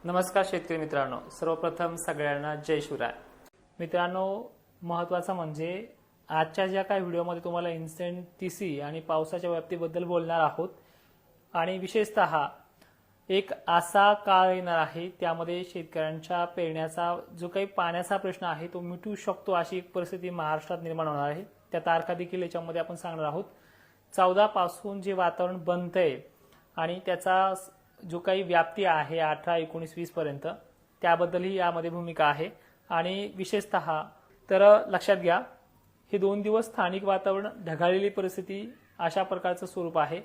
नमस्कार शेतकरी मित्रांनो, सर्वप्रथम सगळ्यांना जय शिवराय। मित्रांनो, महत्त्वाचं म्हणजे आजच्या ज्या काही व्हिडिओमध्ये तुम्हाला इन्स्टंट टीसी आणि पावसाच्या व्याप्तीबद्दल बोलणार आहोत आणि विशेषतः एक असा काळ येणार आहे त्यामध्ये शेतकऱ्यांच्या पेरण्याचा जो काही पाण्याचा प्रश्न आहे तो मिटू शकतो अशी एक परिस्थिती महाराष्ट्रात निर्माण होणार आहे। त्या तारखा देखील याच्यामध्ये आपण सांगणार आहोत। 14 पासून जे वातावरण बनतंय आणि त्याचा जो काही व्याप्ती आहे 18, 19, 20 पर्यंत त्याबद्दलही यामध्ये भूमिका आहे। आणि विशेषतः तर लक्षात घ्या, हे 2 दिवस स्थानिक वातावरण ढगाळलेली परिस्थिती अशा प्रकारचं स्वरूप आहे।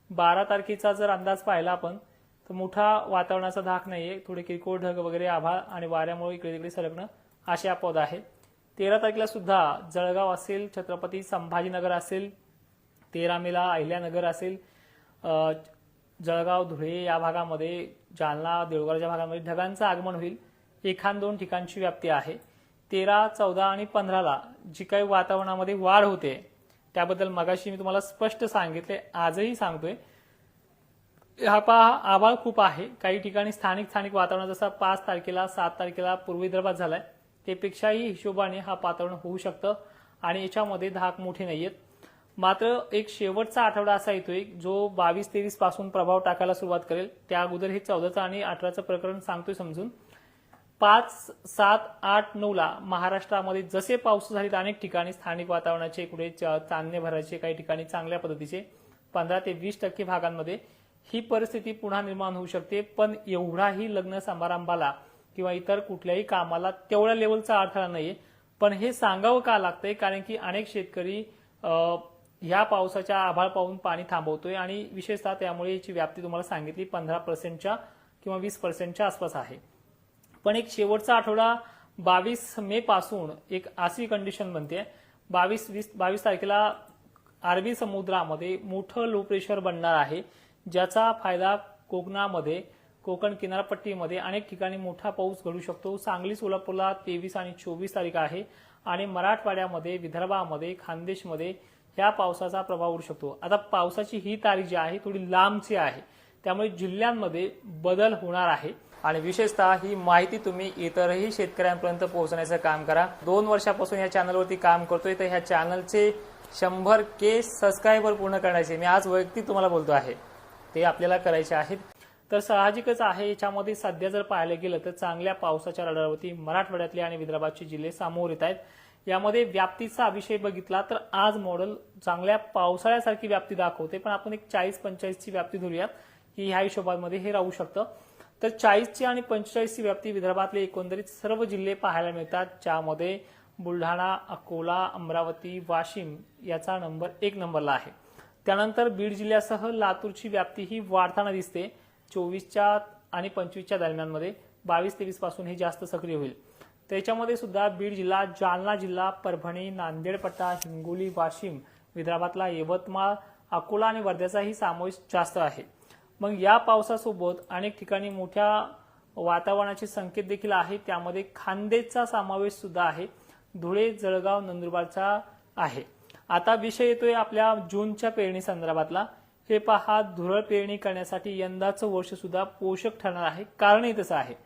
12 तारखेचा जर अंदाज पाहिला आपण तर मोठा वातावरणाचा धाक नाहीये, थोडे किरकोळ ढग वगैरे आभाळ आणि वाऱ्यामुळे इकडे तिकडे सरकणं असे अपवाद आहे। 13 तारखेला सुद्धा जळगाव असेल, छत्रपती संभाजीनगर असेल, 13 मेला अहिल्यानगर असेल, जळगाव धुळे या भागामध्ये, जालना देऊळगावच्या भागामध्ये ढगांचं आगमन होईल। 1-2 ठिकाणची व्याप्ती आहे। 13, 14 आणि 15ला जी काही वातावरणामध्ये वाढ होते त्याबद्दल मगाशी मी तुम्हाला स्पष्ट सांगितले, आजही सांगतोय। हा पहा, आभाळ खूप आहे काही ठिकाणी। स्थानिक वातावरण जसं 5 तारखेला 7 तारखेला पूर्व विदर्भात झालाय त्यापेक्षाही हिशोबाने हा वातावरण होऊ शकतं आणि याच्यामध्ये धाक मोठे नाहीयेत। मात्र एक शेवटचा आठवडा असा येतोय जो 22-23 पासून प्रभाव टाकायला सुरुवात करेल। त्या अगोदर हे 14चं आणि 18चं प्रकरण सांगतोय समजून। 5, 7, 8, 9ला महाराष्ट्रामध्ये जसे पाऊस झालेत अनेक ठिकाणी स्थानिक वातावरणाचे कुठे चांदणे भरायचे, काही ठिकाणी चांगल्या पद्धतीचे 15 ते 20% भागांमध्ये ही परिस्थिती पुन्हा निर्माण होऊ शकते। पण एवढाही लग्न समारंभाला किंवा इतर कुठल्याही कामाला तेवढ्या लेवलचा अडथळा नाहीये। पण हे सांगावं का लागतंय, कारण की अनेक शेतकरी ह्या पावसाच्या आभाळ पाहून पाणी थांबवतोय आणि विशेषतः त्यामुळे याची व्याप्ती तुम्हाला सांगितली 15% किंवा 20% आसपास आहे। पण एक शेवटचा आठवडा 22 मे पासून एक अशी कंडिशन बनते, 22 तारखेला अरबी समुद्रामध्ये मोठं लो प्रेशर बनणार आहे, ज्याचा फायदा कोकणामध्ये, कोकण किनारपट्टीमध्ये अनेक ठिकाणी मोठा पाऊस घडू शकतो। सांगली सोलापूरला 23 आणि 24 तारीख आहे आणि मराठवाड्यामध्ये, विदर्भामध्ये, खानदेशमध्ये ह्या पावसाचा प्रभाव उरू शकतो। आता पावसाची ही तारीख जी आहे थोडी लांबची आहे, त्यामुळे जिल्ह्यांमध्ये बदल होणार आहे आणि विशेषतः ही माहिती तुम्ही इतरही शेतकऱ्यांपर्यंत पोहोचण्याचं काम करा। 2 वर्षापासून या चॅनलवरती काम करतोय, तर ह्या चॅनलचे 100K सबस्क्रायबर पूर्ण करण्याचे मी आज वैयक्तिक तुम्हाला बोलतो आहे, ते आपल्याला करायचे आहेत। तर साहजिकच आहे, याच्यामध्ये सध्या जर पाहायला गेलं तर चांगल्या पावसाच्या रडारवरती मराठवाड्यातले आणि विदर्भाचे जिल्हे समोर येत आहेत। यामध्ये व्याप्तीचा विषय बघितला तर आज मॉडेल चांगल्या पावसाळ्यासारखी व्याप्ती दाखवते, पण आपण एक 40-45ची व्याप्ती धरूयात की ह्या हिशोबामध्ये हे राहू शकतं। तर 40ची आणि 45ची व्याप्ती विदर्भातले एकंदरीत सर्व जिल्हे पाहायला मिळतात, ज्यामध्ये बुलढाणा, अकोला, अमरावती, वाशिम याचा नंबर 1 नंबरला आहे। त्यानंतर बीड जिल्ह्यासह लातूरची व्याप्ती ही वाढताना दिसते 24च्या आणि 25च्या दरम्यानमध्ये। 22-23 पासून हे जास्त सक्रिय होईल। त्याच्यामध्ये सुद्धा बीड जिल्हा, जालना जिल्हा, परभणी, नांदेड पट्टा, हिंगोली, वाशिम, विदर्भातला यवतमाळ, अकोला आणि वर्ध्याचाही समावेश जास्त आहे। मग या पावसासोबत अनेक ठिकाणी मोठ्या वातावरणाचे संकेत देखील आहेत, त्यामध्ये खानदेशचा समावेश सुद्धा आहे, धुळे, जळगाव, नंदुरबारचा आहे। आता विषय येतोय आपल्या जूनच्या पेरणी संदर्भातला। हे पहा, धुरळ पेरणी करण्यासाठी यंदाचं वर्ष सुद्धा पोषक ठरणार आहे। कारणही तसं आहे,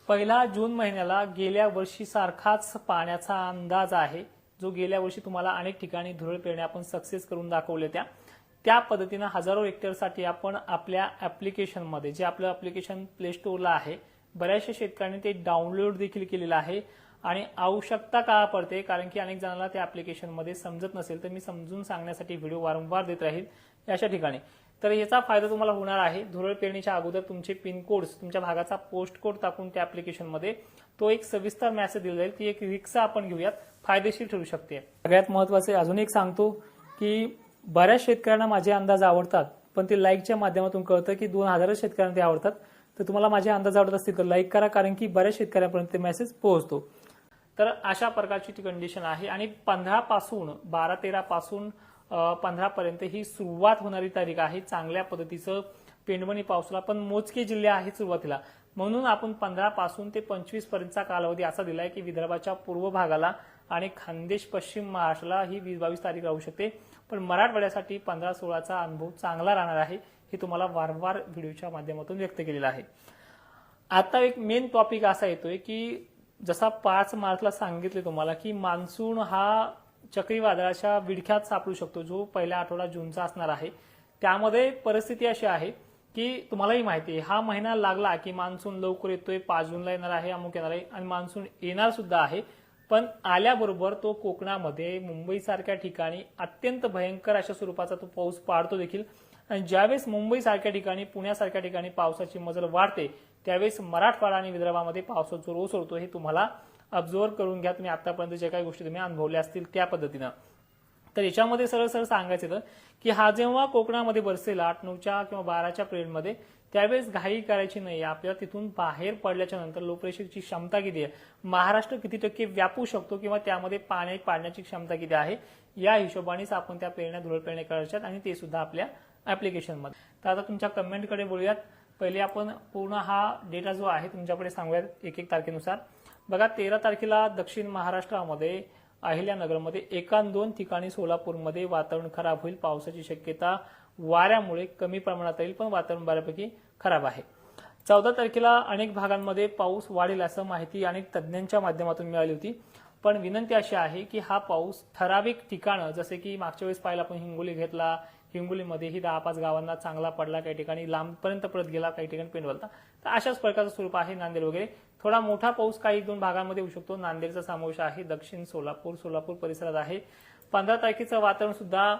1 जून महिन्याला गेल्या वर्षी सारखाच पाण्याचा अंदाज आहे, जो गेल्या वर्षी तुम्हाला अनेक ठिकाणी धुरळ पेरण्या आपण सक्सेस करून दाखवल्या त्या पद्धतीनं हजारो हेक्टरसाठी आपण आपल्या ऍप्लिकेशनमध्ये, जे आपलं ऍप्लिकेशन प्ले स्टोअरला आहे, बऱ्याचशा शेतकऱ्यांनी ते डाउनलोड देखील केलेलं आहे आणि आवश्यकता का पडते, कारण की अनेक जणांना त्या ऍप्लिकेशनमध्ये समजत नसेल, तर मी समजून सांगण्यासाठी व्हिडिओ वारंवार देत राहील अशा ठिकाणी। तर याचा फायदा तुम्हाला होणार आहे। धुरळ पेरणीच्या अगोदर तुमचे पिन कोड्स, तुमच्या भागाचा पोस्ट कोड टाकून त्या ऍप्लिकेशनमध्ये तो एक सविस्तर मेसेज दिला जाईल, ती एक रिक्षा आपण घेऊयात, फायदेशीर ठरू शकते। सगळ्यात महत्त्वाचे अजून एक सांगतो की बऱ्याच शेतकऱ्यांना माझे अंदाज आवडतात, पण ते लाईकच्या माध्यमातून कळतं की 2000 शेतकऱ्यांना ते आवडतात। तर तुम्हाला माझे अंदाज आवडत असतील तर लाईक करा, कारण की बऱ्याच शेतकऱ्यांपर्यंत ते मेसेज पोहोचतो। तर अशा प्रकारची ती कंडिशन आहे आणि 15 पासून 12-13 पासून 15 पर्यंत ही सुरुवात होणारी तारीख आहे चांगल्या पद्धतीचं पेंडवणी पावसाला। पण मोजके जिल्हे आहेत सुरुवातीला, म्हणून आपण 15 पासून ते 25 पर्यंतचा कालावधी असा दिलाय की विदर्भाच्या पूर्व भागाला आणि खानदेश पश्चिम महाराष्ट्राला ही 20-22 तारीख राहू शकते। पण मराठवाड्यासाठी 15-16चा अनुभव चांगला राहणार आहे। हे तुम्हाला वारंवार व्हिडिओच्या माध्यमातून व्यक्त केलेलं आहे. आता एक मेन टॉपिक असा येतोय की जसा 5 मार्चला सांगितले तुम्हाला की मान्सून हा चक्रीवादळाच्या विडख्यात सापडू शकतो, जो पहिला आठवडा जूनचा असणार आहे. त्यामध्ये परिस्थिती अशी आहे की तुम्हालाही माहिती आहे, हा महिना लागला की मान्सून लवकर येतोय, 5 जूनला येणार आहे, अमुक येणार आहे आणि मान्सून येणार सुद्धा आहे. पण आल्याबरोबर तो कोकणामध्ये मुंबईसारख्या ठिकाणी अत्यंत भयंकर अशा स्वरूपाचा तो पाऊस पाडतो देखील. आणि ज्यावेळेस मुंबईसारख्या ठिकाणी, पुण्यासारख्या ठिकाणी पावसाची मजल वाढते, त्यावेळेस मराठवाडा आणि विदर्भामध्ये पावसाचा जोर ओसरतो. हे तुम्हाला ऑब्झर्व्ह करून घ्या तुम्ही, आतापर्यंत ज्या काही गोष्टी तुम्ही अनुभवल्या असतील त्या पद्धतीनं. तर याच्यामध्ये सरळ सरळ सांगायचं तर की हा जेव्हा कोकणामध्ये बरसेल 8, 9च्या किंवा 12च्या पिरियडमध्ये, त्यावेळेस घाई करायची नाही. आपल्याला तिथून बाहेर पडल्याच्या नंतर लो प्रेशरची क्षमता किती आहे, महाराष्ट्र किती टक्के व्यापू शकतो किंवा त्यामध्ये पाणी पाडण्याची क्षमता किती आहे, या हिशोबानेच आपण त्या पेरण्या धुळ पेरण्या करायच्यात आणि ते सुद्धा आपल्या ऍप्लिकेशनमध्ये. तर आता तुमच्या कमेंटकडे बोलूयात. पहिले आपण पूर्ण हा डेटा जो आहे तुमच्याकडे सांगूयात एक एक तारखेनुसार. बघा 13 तारखेला दक्षिण महाराष्ट्रामध्ये अहिल्यानगरमध्ये 1 आणि 2 ठिकाणी, सोलापूरमध्ये वातावरण खराब होईल, पावसाची शक्यता वाऱ्यामुळे कमी प्रमाणात येईल, पण वातावरण बऱ्यापैकी खराब आहे. 14 तारखेला अनेक भागांमध्ये पाऊस वाढेल असं माहिती अनेक तज्ज्ञांच्या माध्यमातून मिळाली होती. पण विनंती अशी आहे की हा पाऊस ठराविक ठिकाणं, जसे की मागच्या वेळेस पाहिला आपण हिंगोली घेतला, हिंगोलीमध्येही 10-5 गावांना चांगला पडला, काही ठिकाणी लांबपर्यंत परत गेला, काही ठिकाणी पेंडवलता. तर अशाच प्रकारचं स्वरूप आहे. नांदेड वगैरे थोडा मोठा पाऊस काही 1-2 भागांमध्ये होऊ शकतो. नांदेडचा समावेश आहे, दक्षिण सोलापूर परिसरात आहे. 15 तारखेचं वातावरण सुद्धा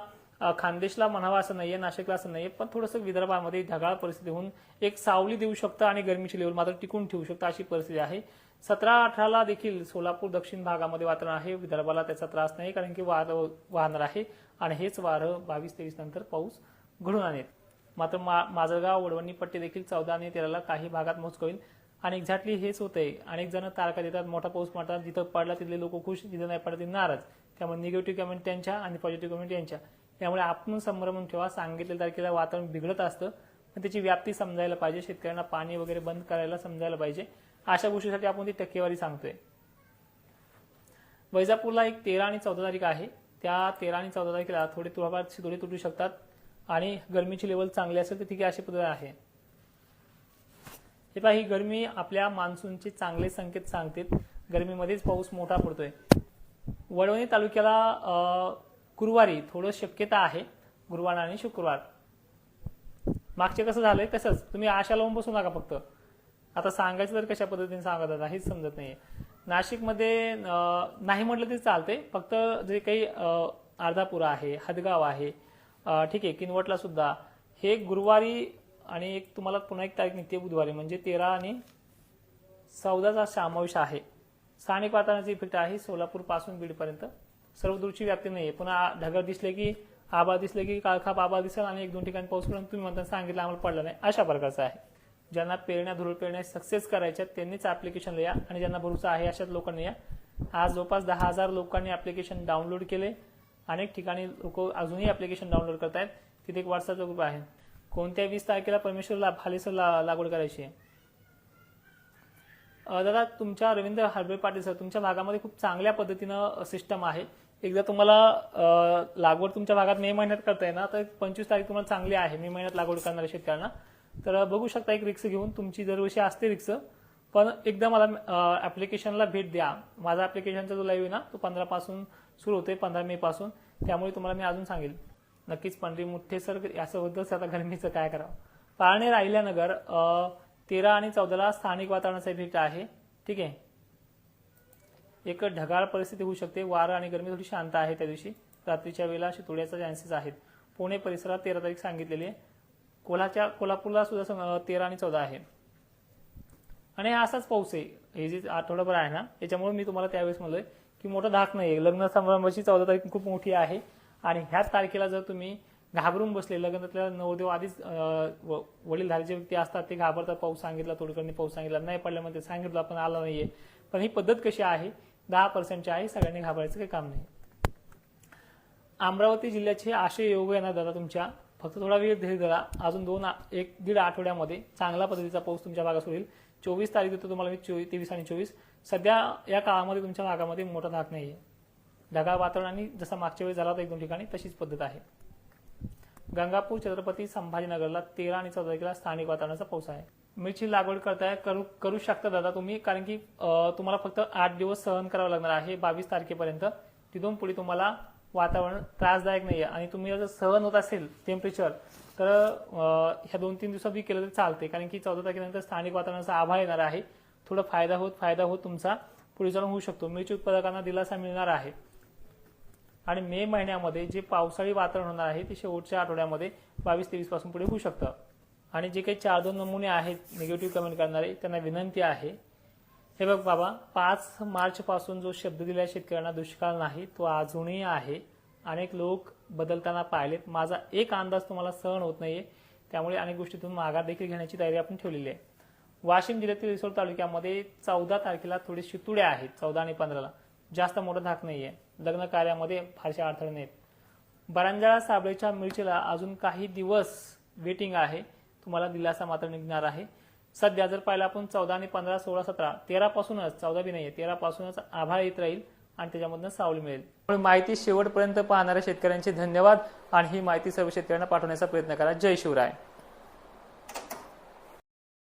खानदेशला म्हणावा असं नाहीये, नाशिकला असं नाहीये, पण थोडंसं विदर्भामध्ये ढगाळ परिस्थिती होऊन एक सावली देऊ शकतं आणि गरमीची लेवल मात्र टिकून ठेवू शकतं, अशी परिस्थिती आहे. 17-18ला देखील सोलापूर दक्षिण भागामध्ये वातावरण आहे. विदर्भाला त्याचा त्रास नाही, कारण की वारं वाहणार आहे आणि हेच वारं 22-23 नंतर पाऊस घडून आणेल. मात्र माजलगाव, वडवणी पट्टी देखील 14 आणि 13ला काही भागात मोजकं होईल. आणि एक्झॅक्टली हेच होतंय. अनेक जण तारखा देतात, मोठा पाऊस पडतात, जिथं पडला तिथले लोक खुश, जिथं नाही पडला तिथे नाराज. त्यामुळे निगेटिव्ह कमेंट त्यांच्या आणि पॉझिटिव्ह कमेंट यांच्या. त्यामुळे आपण संभ्रमून ठेवा. सांगितलेल्या तारखेला वातावरण बिघडत असतं, पण त्याची व्याप्ती समजायला पाहिजे. शेतकऱ्यांना पाणी वगैरे बंद करायला समजायला पाहिजे. अशा गोष्टीसाठी आपण ती टक्केवारी सांगतोय. वैजापूरला एक 13 आणि 14 तारीख आहे. त्या 13 आणि 14 तारखेला थोडे शितोडे तुटू शकतात आणि गरमीची लेवल चांगली असेल तर ठीक आहे, अशी पद्धत आहे. हे पहा, ही गरमी आपल्या मान्सूनचे चांगले संकेत सांगते. गरमीमध्येच पाऊस मोठा पडतोय. वडवणी तालुक्याला गुरुवारी थोडं शक्यता आहे, गुरुवार आणि शुक्रवार. मागचे कसं झालंय तसंच, तुम्ही आशा लावून बसू नका. फक्त आता सांगायचं तर कशा पद्धतीने सांगत आता हेच समजत नाहीये. नाशिकमध्ये नाही म्हटलं तरी चालते, फक्त जे काही अर्धापुरा आहे, हदगाव आहे, ठीक आहे, किनवटला सुद्धा हे गुरुवारी आणि एक तुम्हाला पुन्हा एक तारीख निघते बुधवारी, म्हणजे 13 आणि 14चा समावेश आहे. स्थानिक वातावरणाचा इफेक्ट आहे सोलापूर पासून बीडपर्यंत. सर्व दूरची व्याप्ती नाहीये. पुन्हा ढगाळ दिसले की आभाळ दिसले की काळखाप आभाळ दिसेल आणि 1-2 ठिकाणी पाऊस पडून तुम्ही म्हणता सांगितलं आम्हाला पडला नाही, अशा प्रकारचं आहे. ज्यांना पेरण्या धुळ पेरण्या सक्सेस करायच्या त्यांनीच ऍप्लिकेशन या आणि ज्यांना भरोसा आहे अशाच लोकांनी या. आज जवळपास 10,000 लोकांनी ऍप्लिकेशन डाउनलोड केले. अनेक ठिकाणी लोक अजूनही ऍप्लिकेशन डाउनलोड करतायत. तिथे एक व्हॉट्सअपचा ग्रुप आहे. कोणत्या 20 तारखेला परमेश्वर भालेसर लागवड करायची आहे. दादा तुमच्या रवींद्र हरबे पाटील सर, तुमच्या भागामध्ये खूप चांगल्या पद्धतीनं सिस्टम आहे. एकदा तुम्हाला लागवड तुमच्या भागात मे महिन्यात करताय ना, तर 25 तारीख तुम्हाला चांगली आहे मे महिन्यात लागवड करणाऱ्या शेतकऱ्यांना. तर बघू शकता, एक रिक्स घेऊन, तुमची दरवर्षी असते रिक्स, पण एकदा मला ऍप्लिकेशनला भेट द्या. माझा ऍप्लिकेशनचा जो लाईव्ह आहे ना, तो 15 पासून सुरू होतोय, 15 मे पासून. त्यामुळे तुम्हाला मी अजून सांगेल नक्कीच. पंढरी मुठ्ठे सर असं होतंच, आता गरमीचं काय करावं. पारनेर, अहिल्यानगर 13 आणि 14ला स्थानिक वातावरणाचा इफेक्ट आहे. ठीक आहे, एक ढगाळ परिस्थिती होऊ शकते. वारं आणि गरमी थोडी शांत आहे. त्या दिवशी रात्रीच्या वेळेला शितोड्याचा चान्सेस आहेत. पुणे परिसरात 13 तारीख सांगितलेली आहे. कोल्हापूरला सुद्धा 13 आणि 14 आहे. आणि असाच पाऊस आहे हे जे आठवडाभर आहे ना, त्याच्यामुळे मी तुम्हाला त्यावेळेस म्हणलोय की मोठा धाक नाही. लग्न समारंभाची 14 तारीख खूप मोठी आहे आणि ह्याच तारखेला जर तुम्ही घाबरून बसले, लग्नातल्या नवरदेव आधीच वडीलधारी जे व्यक्ती असतात ते घाबरतात. पाऊस सांगितला, तोडकरणी पाऊस सांगितला, नाही पडल्यामध्ये सांगितलं पण आला नाहीये. पण ही पद्धत कशी आहे, 10% आहे. सगळ्यांनी घाबरायचं काही काम नाही. अमरावती जिल्ह्याचे असे योग येणार दादा तुमच्या, फक्त थोडा वेळ धीर धरा. अजून 1-1.5 आठवड्यामध्ये चांगला पद्धतीचा पाऊस तुमच्या भागात होईल. 24 तारीख देतो तुम्हाला मी, 23 आणि 24. सध्या या काळामध्ये तुमच्या भागामध्ये मोठा धाक नाहीये. ढगाळ वातावरण आणि जसा मागच्या वेळी झाला होता 1-2 ठिकाणी तशीच पद्धत आहे. गंगापूर छत्रपती संभाजीनगरला 13 आणि 14 तारखेला स्थानिक वातावरणाचा पाऊस आहे. मिरची लागवड करताय करू शकता दादा तुम्ही, कारण की तुम्हाला फक्त 8 दिवस सहन करावं लागणार आहे 22 तारखेपर्यंत. तिथून पुढे तुम्हाला वातावरण त्रासदायक नाही आहे आणि तुम्ही जर सहन होत असेल टेम्परेचर तर ह्या 2-3 दिवसात बी केलं तर चालते, कारण की 14 तारखेनंतर स्थानिक वातावरणाचा आभाळ येणार आहे. थोडा फायदा होत तुमचा पुढे जाऊन होऊ शकतो. मिरची उत्पादकांना दिलासा मिळणार आहे. आणि मे महिन्यामध्ये जे पावसाळी वातावरण होणार आहे ते शेवटच्या आठवड्यामध्ये 22-23 पासून पुढे होऊ शकतं. आणि जे काही 4-2 नमुने आहेत निगेटिव्ह कमेंट करणारे त्यांना विनंती आहे, हे बघ बाबा, 5 मार्च पासून जो शब्द दिला शेतकऱ्यांना दुष्काळ नाही तो अजूनही आहे. अनेक लोक बदलताना पाहिलेत. माझा एक अंदाज तुम्हाला सहन होत नाहीये, त्यामुळे अनेक गोष्टीतून माघार देखील घेण्याची तयारी आपण ठेवलेली आहे. वाशिम जिल्ह्यातील रिसोड तालुक्यामध्ये 14 तारखेला थोडे शितुडे आहेत. 14 आणि 15ला जास्त मोठा धाक नाहीये. लग्न कार्यामध्ये फारसे अडथळे नाहीत. बरांजाळा साबळेच्या मिरचीला अजून काही दिवस वेटिंग आहे. तुम्हाला दिलासा मात्र निघणार आहे. सध्या जर पाहिलं आपण 14 आणि 15, 16, 17, 13 पासूनच, 14 बी नाहीये, 13 पासूनच आभाळ येत राहील आणि त्याच्यामधून सावली मिळेल. माहिती शेवटपर्यंत पाहणाऱ्या शेतकऱ्यांचे धन्यवाद आणि ही माहिती सर्व शेतकऱ्यांना पाठवण्याचा प्रयत्न करा. जय शिवराय.